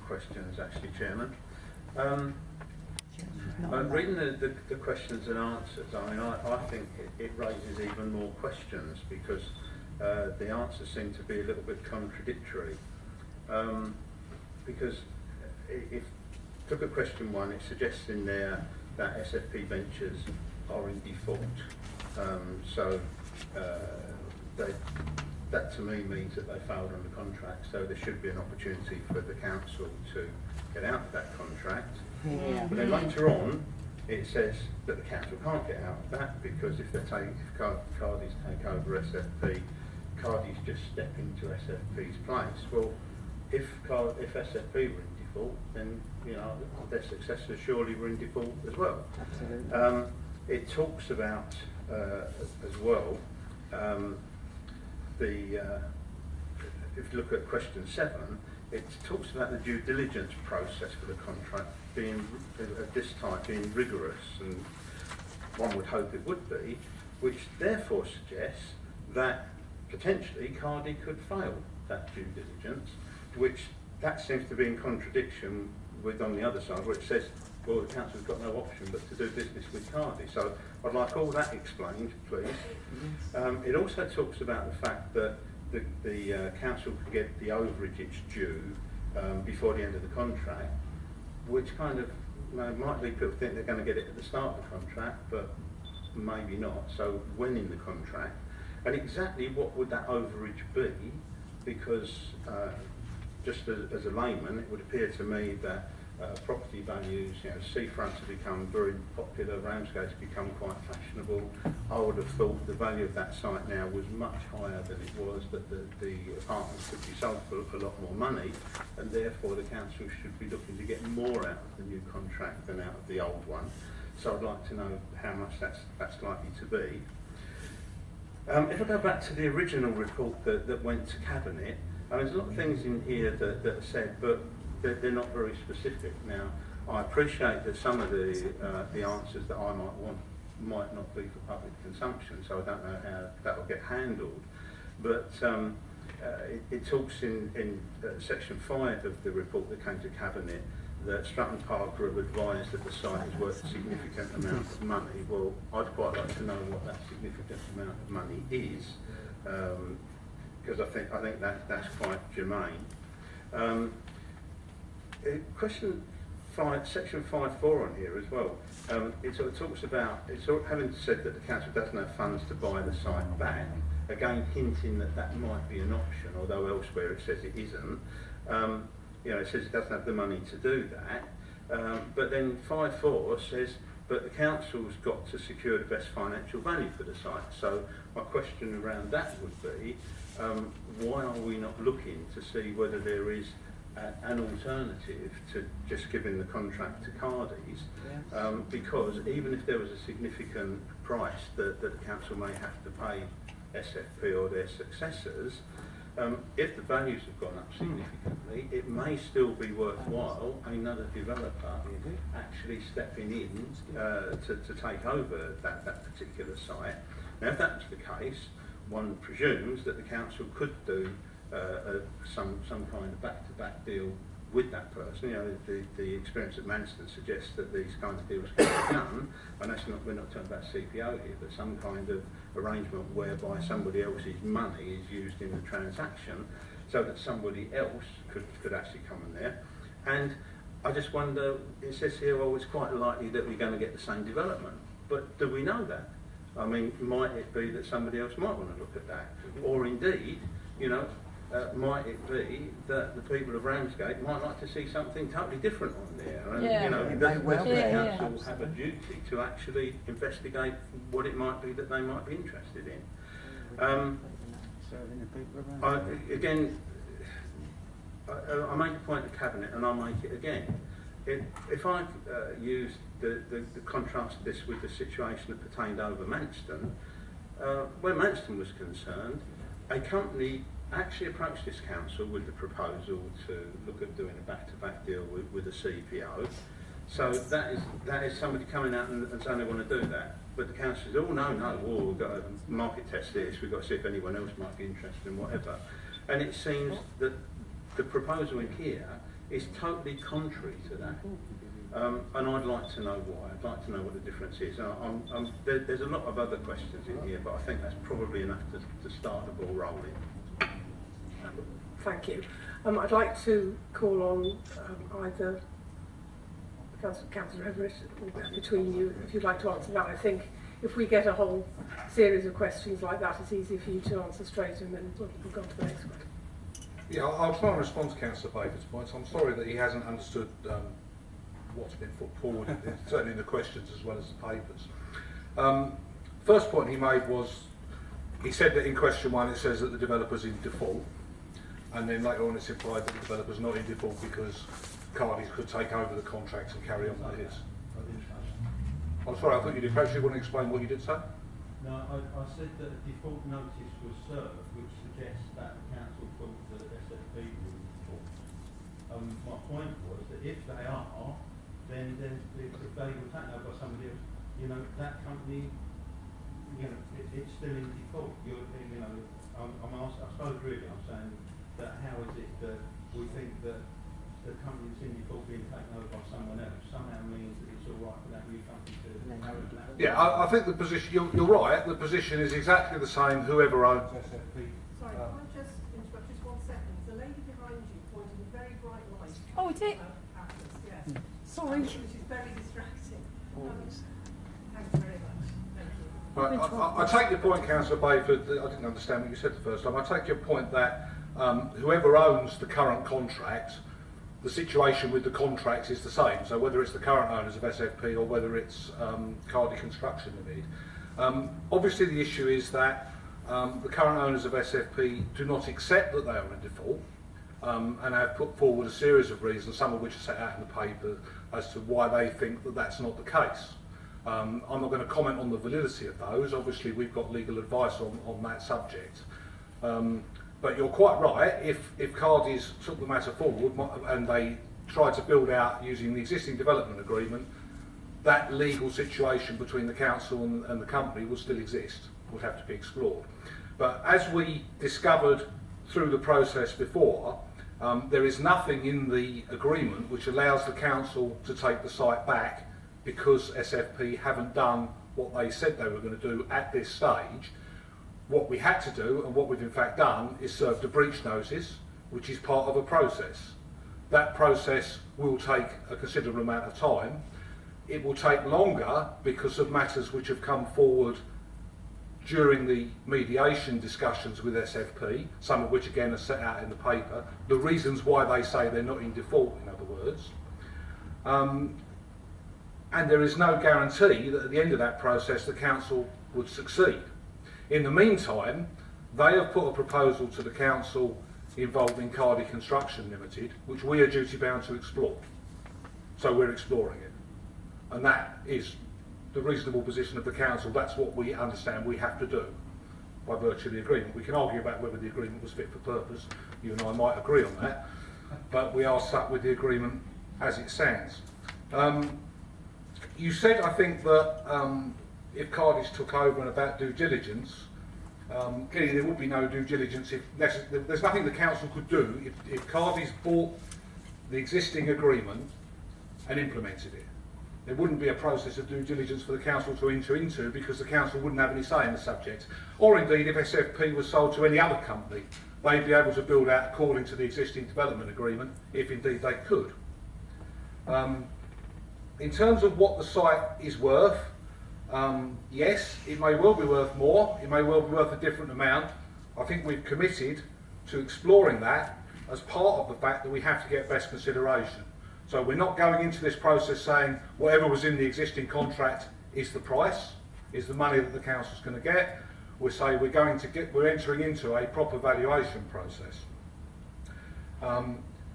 questions, actually, Chairman. Reading the questions and answers, I mean, I think it raises even more questions because the answers seem to be a little bit contradictory. Because if look at question 1, it suggests in there that SFP Ventures are in default. That to me means that they failed on the contract, so there should be an opportunity for the council to get out of that contract. Yeah. But then later on, it says that the council can't get out of that because if Cardi's take over SFP, Cardi's just step into SFP's place. Well, if SFP were in default, then their successors surely were in default as well. Absolutely. It talks about as well. If you look at question 7, it talks about the due diligence process for the contract being of this type being rigorous, and one would hope it would be, which therefore suggests that potentially Cardi could fail that due diligence, which that seems to be in contradiction with on the other side where it says, well, the council's got no option but to do business with Cardi. So I'd like all that explained, please. It also talks about the fact that the council can get the overage it's due before the end of the contract, which kind of might lead people to think they're going to get it at the start of the contract, but maybe not. So when in the contract, and exactly what would that overage be? Because just as a layman, it would appear to me that property values, seafronts have become very popular, Ramsgate's become quite fashionable. I would have thought the value of that site now was much higher than it was, that the apartments could be sold for a lot more money, and therefore the council should be looking to get more out of the new contract than out of the old one. So I'd like to know how much that's likely to be. If I go back to the original report that went to Cabinet, there's a lot of things in here that are said, but they're not very specific. Now, I appreciate that some of the answers that I might want might not be for public consumption, so I don't know how that will get handled. But it talks in section 5 of the report that came to Cabinet that Stratton Parker have advised that the site is worth a significant amount of money. Well, I'd quite like to know what that significant amount of money is, because I think that's quite germane. Question 5, section 5.4 on here as well. It sort of talks about, having said that the council doesn't have funds to buy the site back, again hinting that might be an option, although elsewhere it says it isn't. It says it doesn't have the money to do that. But then 5.4 says, but the council's got to secure the best financial value for the site. So my question around that would be, why are we not looking to see whether there is an alternative to just giving the contract to Cardi's? Because even if there was a significant price that the council may have to pay SFP or their successors, if the values have gone up significantly, it may still be worthwhile another developer actually stepping in to take over that particular site. Now, if that's the case, one presumes that the council could do some kind of back-to-back deal with that person. The experience at Manston suggests that these kinds of deals can be done, and we're not talking about CPO here, but some kind of arrangement whereby somebody else's money is used in the transaction so that somebody else could actually come in there. And I just wonder, it says here, well, it's quite likely that we're going to get the same development, but do we know that? I mean, might it be that somebody else might want to look at that? Or indeed, might it be that the people of Ramsgate might like to see something totally different on there? And the council will have a duty to actually investigate what it might be that they might be interested in. I make a point of Cabinet, and I'll make it again. If I use the contrast of this with the situation that pertained over Manston, where Manston was concerned, a company actually approached this council with the proposal to look at doing a back-to-back deal with a CPO. So that is somebody coming out and saying they want to do that. But the council says, oh no, we've got to market test this, we've got to see if anyone else might be interested in whatever. And it seems that the proposal in here is totally contrary to that. And I'd like to know why. I'd like to know what the difference is. There's a lot of other questions in here, but I think that's probably enough to start the ball rolling. Thank you. I'd like to call on either Councillor Everett or between you, if you'd like to answer that. I think if we get a whole series of questions like that, it's easy for you to answer straight, and then we'll go on to the next one. Yeah, I'll try and respond to Councillor Baker's points. I'm sorry that he hasn't understood what's been put forward, certainly in the questions as well as the papers. First point he made was, he said that in question 1 it says that the developer's in default, and then later on it's implied that the developer's not in default because Cardi's could take over the contracts and carry on with his. I'm sorry, I thought you'd perhaps you want to explain what you did say? No, I said that a default notice was served, which suggests that the council thought that SFP was in default. My point was that if they are, then if they were taken over by somebody else, you know, that company, you know, it's still in default. You know, I'm asked, I suppose really I'm saying that how is it that we think that the company that's in default being taken over by someone else somehow means that it's all right for that new company to inherit that? Yeah, I think the position, you're right, the position is exactly the same whoever owns SFP. Sorry, can I just interrupt just 1 second? The lady behind you pointed a very bright light. Oh, is it? At us, yes. Sorry. Which is very distracting. Thanks very much. Thank you. Right, I take your point, Councillor Bayford. I didn't understand what you said the first time. I take your point that whoever owns the current contract, the situation with the contracts is the same. So whether it's the current owners of SFP or whether it's Cardi Construction Limited. Obviously the issue is that the current owners of SFP do not accept that they are in default and have put forward a series of reasons, some of which are set out in the paper, as to why they think that that's not the case. I'm not going to comment on the validity of those. Obviously we've got legal advice on that subject. But you're quite right, if Cardi's took the matter forward and they tried to build out using the existing development agreement, that legal situation between the council and the company will still exist, would have to be explored. But as we discovered through the process before, there is nothing in the agreement which allows the council to take the site back because SFP haven't done what they said they were going to do at this stage. What we had to do, and what we've in fact done, is served a breach notice, which is part of a process. That process will take a considerable amount of time. It will take longer because of matters which have come forward during the mediation discussions with SFP, some of which again are set out in the paper, the reasons why they say they're not in default, in other words. And there is no guarantee that at the end of that process the council would succeed. In the meantime, they have put a proposal to the council involving Cardi Construction Limited, which we are duty bound to explore. So we're exploring it. And that is the reasonable position of the council. That's what we understand we have to do by virtue of the agreement. We can argue about whether the agreement was fit for purpose. You and I might agree on that. But we are stuck with the agreement as it stands. You said, I think, that if Cardi's took over and about due diligence, clearly there would be no due diligence if there's nothing the council could do if Cardi's bought the existing agreement and implemented it. There wouldn't be a process of due diligence for the council to enter into because the council wouldn't have any say in the subject. Or indeed, if SFP was sold to any other company, they'd be able to build out according to the existing development agreement, if indeed they could. In terms of what the site is worth, yes, it may well be worth more, it may well be worth a different amount. I think we've committed to exploring that as part of the fact that we have to get best consideration. So we're not going into this process saying whatever was in the existing contract is the price, is the money that the council's going to get. We say we're entering into a proper valuation process.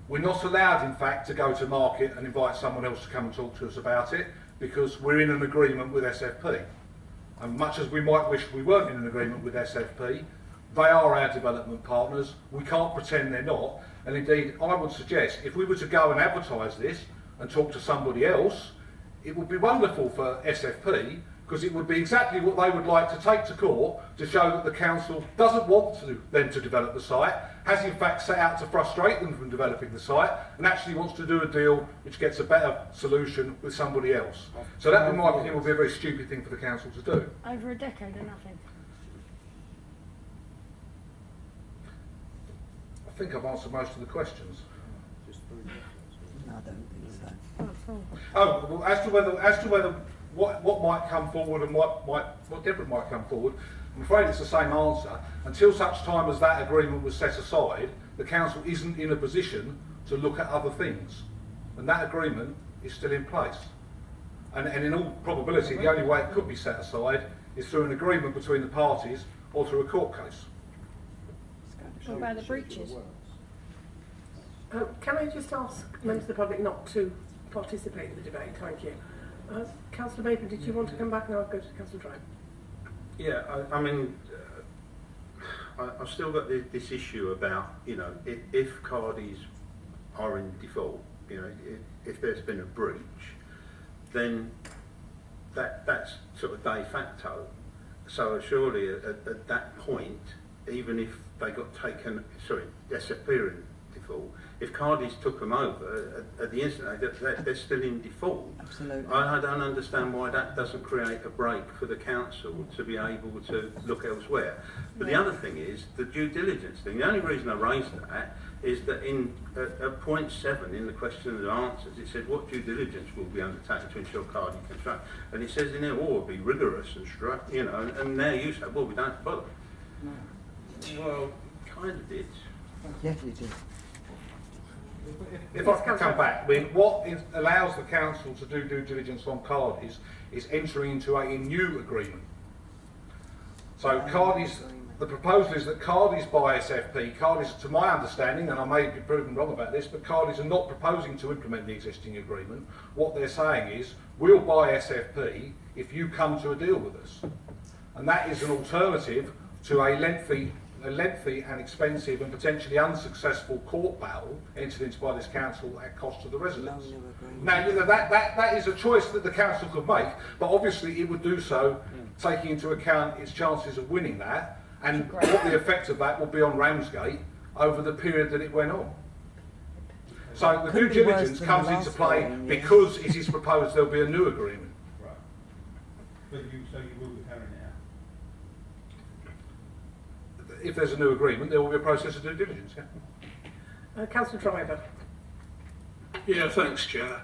We're not allowed, in fact, to go to market and invite someone else to come and talk to us about it because we're in an agreement with SFP. And much as we might wish we weren't in an agreement with SFP, they are our development partners. We can't pretend they're not. And indeed, I would suggest if we were to go and advertise this and talk to somebody else, it would be wonderful for SFP because it would be exactly what they would like to take to court to show that the council doesn't want them to develop the site, has in fact set out to frustrate them from developing the site, and actually wants to do a deal which gets a better solution with somebody else. So that, in my opinion, would be a very stupid thing for the council to do. Over a decade or nothing. I think I've answered most of the questions. No, I don't think so. Not at all. Oh, well, as to whether what might come forward and what different might come forward, I'm afraid it's the same answer. Until such time as that agreement was set aside, the council isn't in a position to look at other things, and that agreement is still in place. And in all probability, the only way it could be set aside is through an agreement between the parties or through a court case. What about the breaches? Can I just ask members of the public not to participate in the debate? Thank you. Councillor Baker, did you want to come back? Now I'll go to Councillor Drive. Yeah, I mean, I've still got this issue about, you know, if Cardis are in default, you know, if there's been a breach, then that's sort of de facto. So surely at that point, even if they got taken, sorry, SFP are in default, if Cardis took them over, at the instant they're still in default. Absolutely. I don't understand why that doesn't create a break for the council to be able to look elsewhere. But the other thing is the due diligence thing. The only reason I raised that is that at point 7 in the question and answers, it said what due diligence will be undertaken to ensure Cardi construct, and it says in there, oh, it'll be rigorous and strict, you know, and now you say, well, we don't bother. No. Well, kind of did. Yes, you did. If I can come back, what allows the council to do due diligence on Cardis is entering into a new agreement. So Cardis, the proposal is that Cardis buy SFP. Cardis, to my understanding, and I may be proven wrong about this, but Cardis are not proposing to implement the existing agreement. What they're saying is, we'll buy SFP if you come to a deal with us. And that is an alternative to a lengthy and expensive and potentially unsuccessful court battle entered into by this council at cost to the residents. No, never agreed. Now, you know, that is a choice that the council could make, but obviously it would do so taking into account its chances of winning that and what the effect of that will be on Ramsgate over the period that it went on. So the due Could be worse diligence than comes the into last play one, yeah. because it is proposed there'll be a new agreement. Right. But so you will be carrying it out? If there's a new agreement, there will be a process of due diligence. Yeah? Councillor Driver. Yeah, thanks, Chair.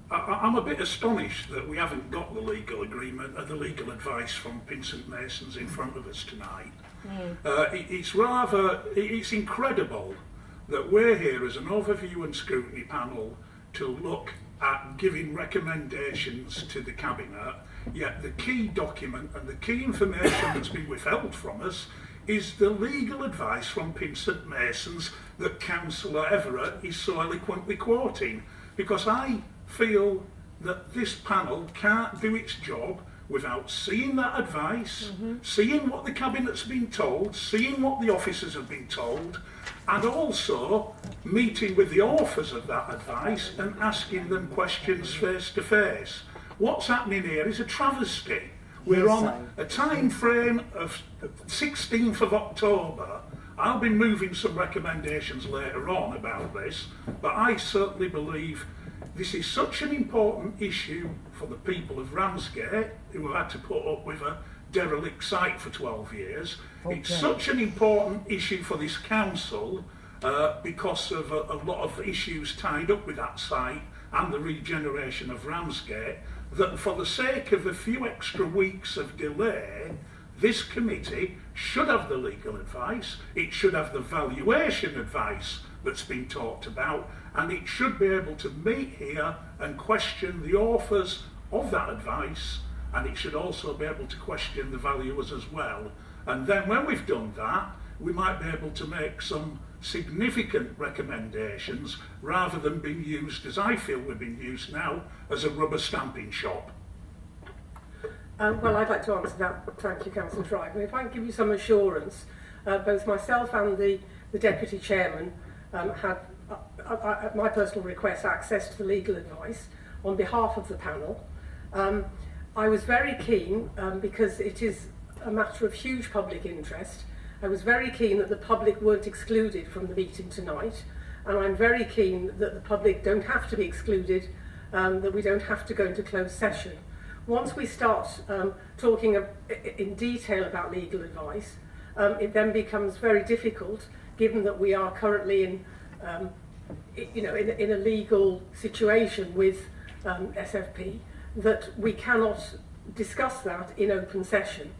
I'm a bit astonished that we haven't got the legal agreement or the legal advice from Pinsent Masons in front of us tonight. It's incredible that we're here as an overview and scrutiny panel to look at giving recommendations to the Cabinet, yet the key document and the key information that's been withheld from us is the legal advice from Pinsent Masons that Councillor Everett is so eloquently quoting. Because I feel that this panel can't do its job without seeing that advice, seeing what the Cabinet's been told, seeing what the officers have been told, and also meeting with the authors of that advice and asking them questions face to face. What's happening here is a travesty. We're on a time frame of 16th of October. I'll be moving some recommendations later on about this, but I certainly believe this is such an important issue for the people of Ramsgate, who have had to put up with a derelict site for 12 years. Okay. It's such an important issue for this council because of a lot of issues tied up with that site and the regeneration of Ramsgate, that for the sake of a few extra weeks of delay, this committee should have the legal advice, it should have the valuation advice that's been talked about, and it should be able to meet here and question the authors of that advice, and it should also be able to question the valuers as well. And then when we've done that, we might be able to make some significant recommendations rather than being used, as I feel we're being used now, as a rubber stamping shop. Well, I'd like to answer that. Thank you, Councillor Driver. If I can give you some assurance, both myself and the Deputy Chairman had, at my personal request, access to the legal advice on behalf of the panel. I was very keen, because it is a matter of huge public interest, I was very keen that the public weren't excluded from the meeting tonight, and I'm very keen that the public don't have to be excluded, that we don't have to go into closed session. Once we start talking in detail about legal advice, it then becomes very difficult, given that we are currently in a legal situation with SFP, that we cannot discuss that in open session.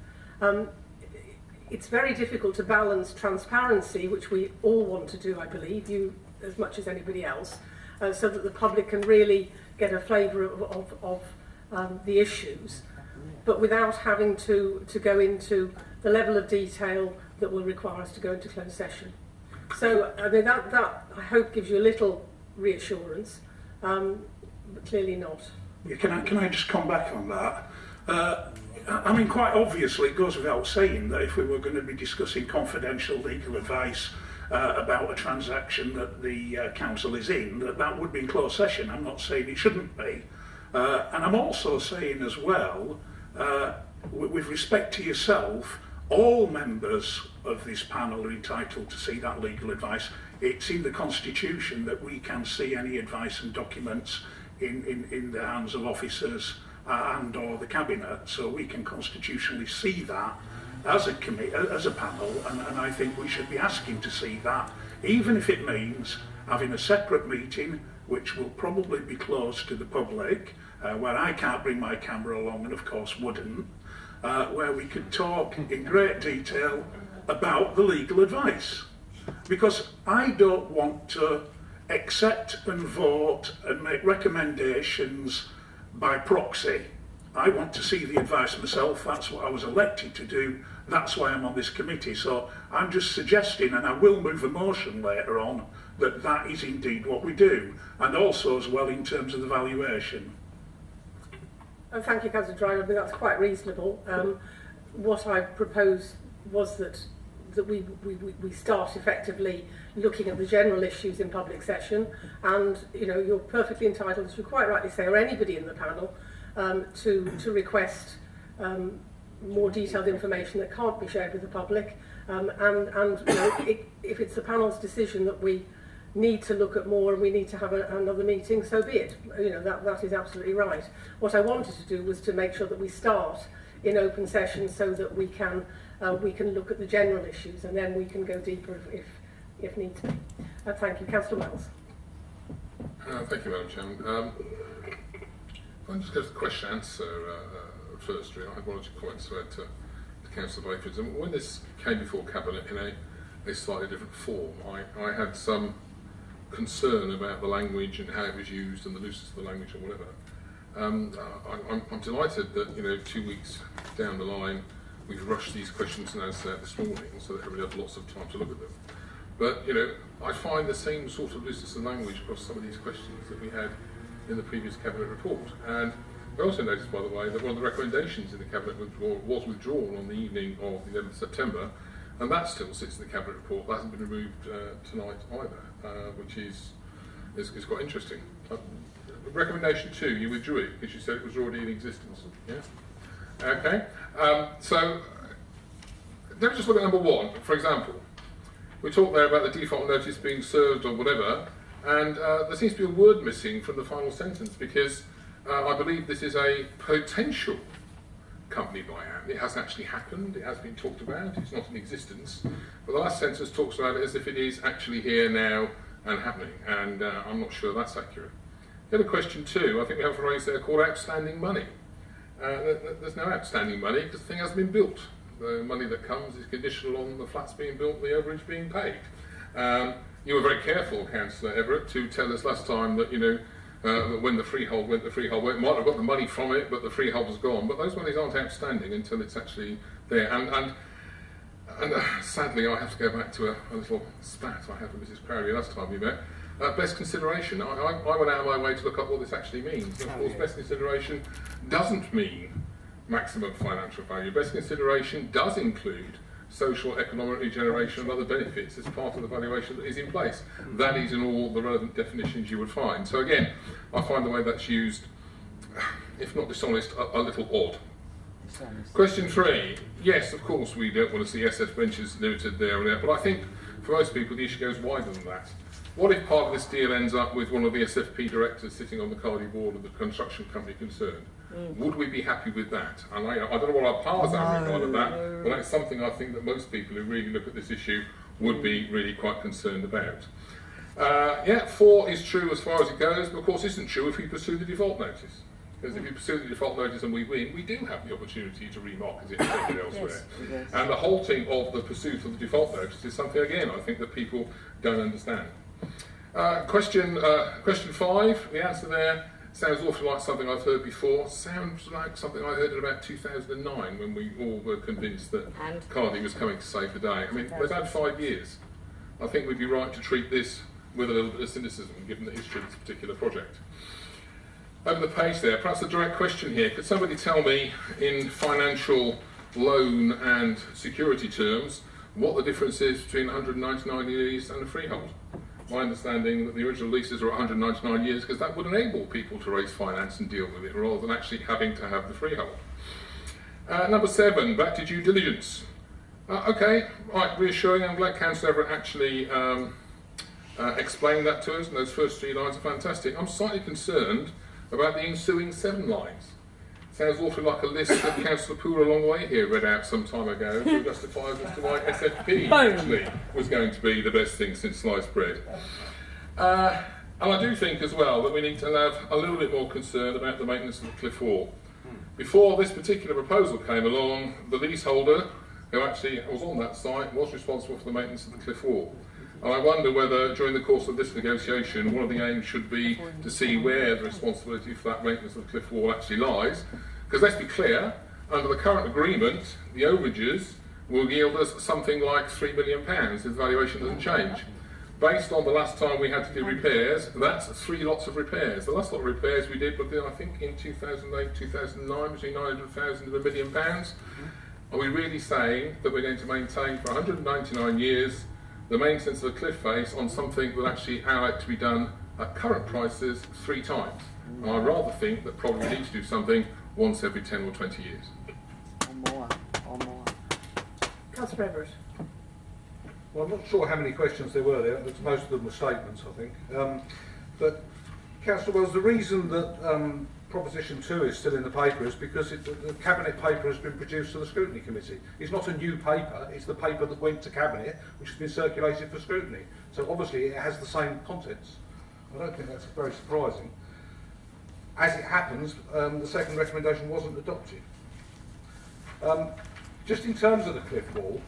It's very difficult to balance transparency, which we all want to do, I believe, you as much as anybody else, so that the public can really get a flavour of the issues, but without having to go into the level of detail that will require us to go into closed session. So I mean, that I hope gives you a little reassurance, but clearly not. Yeah, can I just come back on that? I mean, quite obviously, it goes without saying that if we were going to be discussing confidential legal advice about a transaction that the council is in, that would be in closed session. I'm not saying it shouldn't be. And I'm also saying as well, with respect to yourself, all members of this panel are entitled to see that legal advice. It's in the Constitution that we can see any advice and documents in the hands of officers and or the Cabinet, so we can constitutionally see that as a committee, as a panel, and I think we should be asking to see that, even if it means having a separate meeting which will probably be closed to the public, where I can't bring my camera along and of course wouldn't, where we could talk in great detail about the legal advice. Because I don't want to accept and vote and make recommendations by proxy. I want to see the advice myself. That's what I was elected to do. That's why I'm on this committee. So I'm just suggesting, and I will move a motion later on, that that is indeed what we do, and also as well in terms of the valuation. And thank you, Councillor Driver. I mean, that's quite reasonable. What I proposed was that we start effectively looking at the general issues in public session, and you're perfectly entitled, as you quite rightly say, or anybody in the panel, to request more detailed information that can't be shared with the public, and if it's the panel's decision that we need to look at more and we need to have another meeting, so be it. That is absolutely right. What I wanted to do was to make sure that we start in open session so that we can look at the general issues, and then we can go deeper if need to be. Thank you. Councillor Wells. Thank you, Madam Chairman. I'll just go to the question and answer first. Really. I had one or two comments to add to Councillor Bayford's. And when this came before Cabinet in a slightly different form, I had some concern about the language and how it was used and the looseness of the language and whatever. I'm delighted that 2 weeks down the line we've rushed these questions and answers out this morning so that everybody had lots of time to look at them. But I find the same sort of looseness of language across some of these questions that we had in the previous Cabinet report. And I also noticed, by the way, that one of the recommendations in the Cabinet was withdrawn on the evening of the 11th of September, and that still sits in the Cabinet report. That hasn't been removed tonight either, which is quite interesting. Recommendation 2, you withdrew it because you said it was already in existence. Yeah. Okay. So let me just look at number 1. For example, we talked there about the default notice being served or whatever, and there seems to be a word missing from the final sentence because I believe this is a potential company buyout. It hasn't actually happened, it has been talked about, it's not in existence, but the last sentence talks about it as if it is actually here now and happening, and I'm not sure that's accurate. The other question 2, I think we have a phrase there called outstanding money. There's no outstanding money because the thing hasn't been built. The money that comes is conditional on the flats being built, the overage being paid. You were very careful, Councillor Everett, to tell us last time that that when the freehold went, It might have got the money from it, but the freehold was gone. But those monies aren't outstanding until it's actually there. And sadly, I have to go back to a little spat I had with Mrs. Crowley last time we met. Best consideration. I went out of my way to look up what this actually means. And of course, best consideration doesn't mean maximum financial value. Best consideration does include social, economic regeneration and other benefits as part of the valuation that is in place. That is in all the relevant definitions you would find. So again, I find the way that's used if not dishonest, a little odd. Dishonest. Question 3. Yes, of course, we don't want to see SF benches limited there and there, but I think for most people the issue goes wider than that. What if part of this deal ends up with one of the SFP directors sitting on the Cardi board of the construction company concerned? Would we be happy with that? And I don't know what our powers are in regard of that, but that's something I think that most people who really look at this issue would be really quite concerned about. 4 is true as far as it goes, but of course isn't true if we pursue the default notice. Because if you pursue the default notice and we win, we do have the opportunity to remarket it elsewhere. Yes. And the halting of the pursuit of the default notice is something, again, I think that people don't understand. Question 5, the answer there sounds awfully like something I've heard before. Sounds like something I heard in about 2009 when we all were convinced that Cardi was coming to save the day. I mean, they've had 5 years. I think we'd be right to treat this with a little bit of cynicism, given the history of this particular project. Over the page there, perhaps a direct question here. Could somebody tell me, in financial loan and security terms, what the difference is between 199 years and a freehold? My understanding that the original leases are 199 years because that would enable people to raise finance and deal with it rather than actually having to have the freehold. Number 7, back to due diligence. Okay, right, reassuring. I'm glad Councillor Everett actually explained that to us, and those first 3 lines are fantastic. I'm slightly concerned about the ensuing 7 lines. Sounds awfully like a list that Councillor Poole along the way here read out some time ago to justify as to why SFP actually was going to be the best thing since sliced bread. And I do think as well that we need to have a little bit more concern about the maintenance of the cliff wall. Before this particular proposal came along, the leaseholder, who actually was on that site, was responsible for the maintenance of the cliff wall. And I wonder whether, during the course of this negotiation, one of the aims should be to see where the responsibility for that maintenance of the cliff wall actually lies. Because let's be clear, under the current agreement, the overages will yield us something like £3 million if the valuation doesn't change. Based on the last time we had to do repairs, that's 3 lots of repairs. The last lot of repairs we did, I think, in 2008, 2009, between 900,000 and £1 million. Are we really saying that we're going to maintain for 199 years the maintenance of the cliff face on something that actually allowed to be done at current prices 3 times? And I'd rather think that probably we need to do something once every 10 or 20 years. Or more. Councillor Everett. Well, I'm not sure how many questions there were there, but most of them were statements, I think. But, Councillor Wells, the reason that Proposition 2 is still in the paper is because the Cabinet paper has been produced to the Scrutiny Committee. It's not a new paper, it's the paper that went to Cabinet, which has been circulated for scrutiny. So obviously it has the same contents. I don't think that's very surprising. As it happens, the second recommendation wasn't adopted. Just in terms of the cliff wall,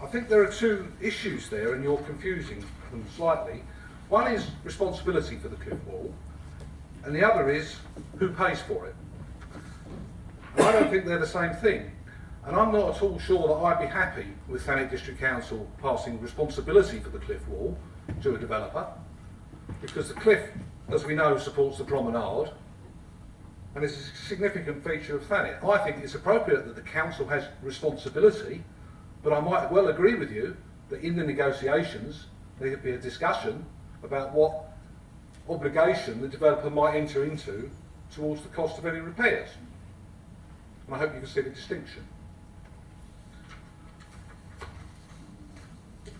I think there are 2 issues there, and you're confusing them slightly. One is responsibility for the cliff wall, and the other is who pays for it. And I don't think they're the same thing. And I'm not at all sure that I'd be happy with Thanet District Council passing responsibility for the cliff wall to a developer, because the cliff, as we know, supports the promenade, and it's a significant feature of Thanet. I think it's appropriate that the council has responsibility, but I might well agree with you that in the negotiations there could be a discussion about what obligation the developer might enter into towards the cost of any repairs. And I hope you can see the distinction.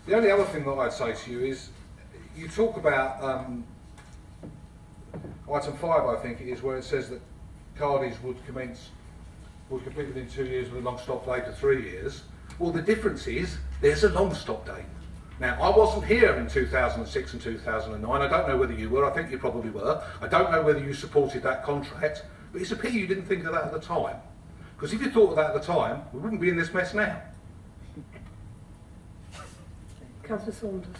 The only other thing that I'd say to you is, you talk about item 5, I think it is, where it says that Cardis would complete within 2 years with a long stop date of 3 years. Well, the difference is there's a long stop date. Now, I wasn't here in 2006 and 2009. I don't know whether you were. I think you probably were. I don't know whether you supported that contract. But it's a pity you didn't think of that at the time. Because if you thought of that at the time, we wouldn't be in this mess now. Councillor Saunders.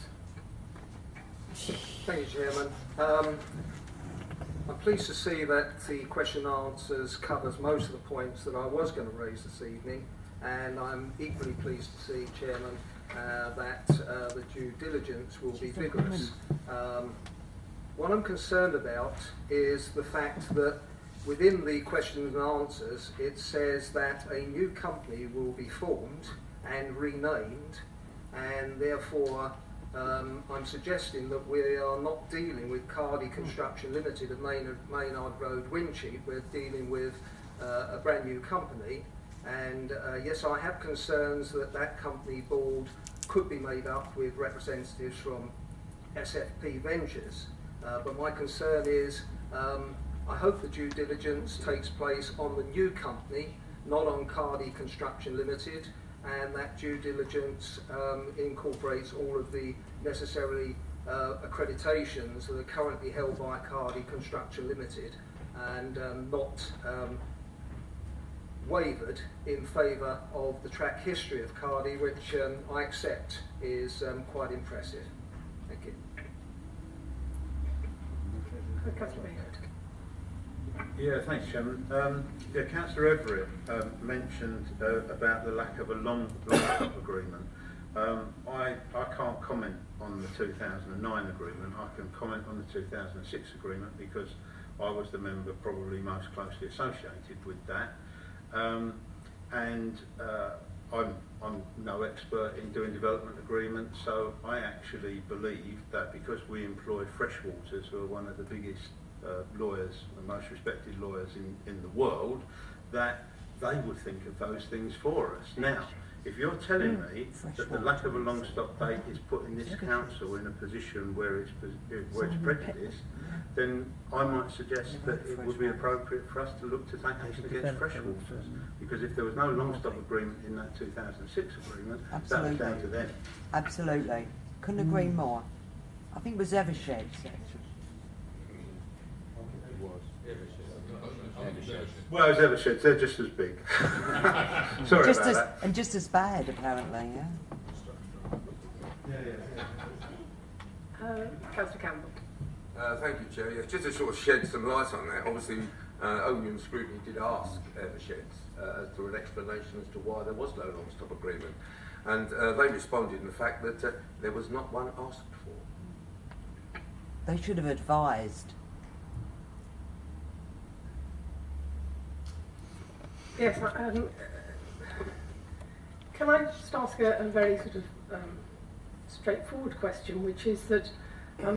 Thank you, Chairman. I'm pleased to see that the question and answers covers most of the points that I was going to raise this evening, and I'm equally pleased to see, Chairman, that the due diligence will be vigorous. What I'm concerned about is the fact that within the questions and answers it says that a new company will be formed and renamed, and therefore I'm suggesting that we are not dealing with Cardi Construction Limited of Maynard Road, Wincheap. We're dealing with a brand new company, and yes, I have concerns that that company board could be made up with representatives from SFP Ventures, but my concern is I hope the due diligence takes place on the new company, not on Cardi Construction Limited, and that due diligence incorporates all of the necessary accreditations that are currently held by Cardi Construction Limited, and not wavered in favour of the track history of Cardi, which I accept is quite impressive. Thank you. Councillor Baker. Yeah, thanks, Chairman. Yeah, Councillor Everett mentioned about the lack of a long-stop agreement. I can't comment on the 2009 agreement. I can comment on the 2006 agreement because I was the member probably most closely associated with that. I'm no expert in doing development agreements, so I actually believe that because we employed Freshwaters, who are one of the biggest lawyers, the most respected lawyers in the world, that they would think of those things for us. Now, if you're telling me that the lack of a long stop date is putting this council in a position where it's prejudiced, then I might suggest that it would be appropriate for us to look to take action against Freshwaters, because if there was no long stop agreement in that 2006 agreement, that was down to them. Absolutely. Couldn't agree more. I think it was Evershed. Well, as ever said, they're just as big. Sorry Just about as, that. and just as bad, apparently, yeah. Councillor Campbell. Thank you, Chair. Yes, just to sort of shed some light on that, obviously Omnium Scrutiny did ask Eversheds as to an explanation as to why there was no long-stop agreement, and they responded in the fact that there was not one asked for. They should have advised. Yes, can I just ask a very sort of straightforward question, which is that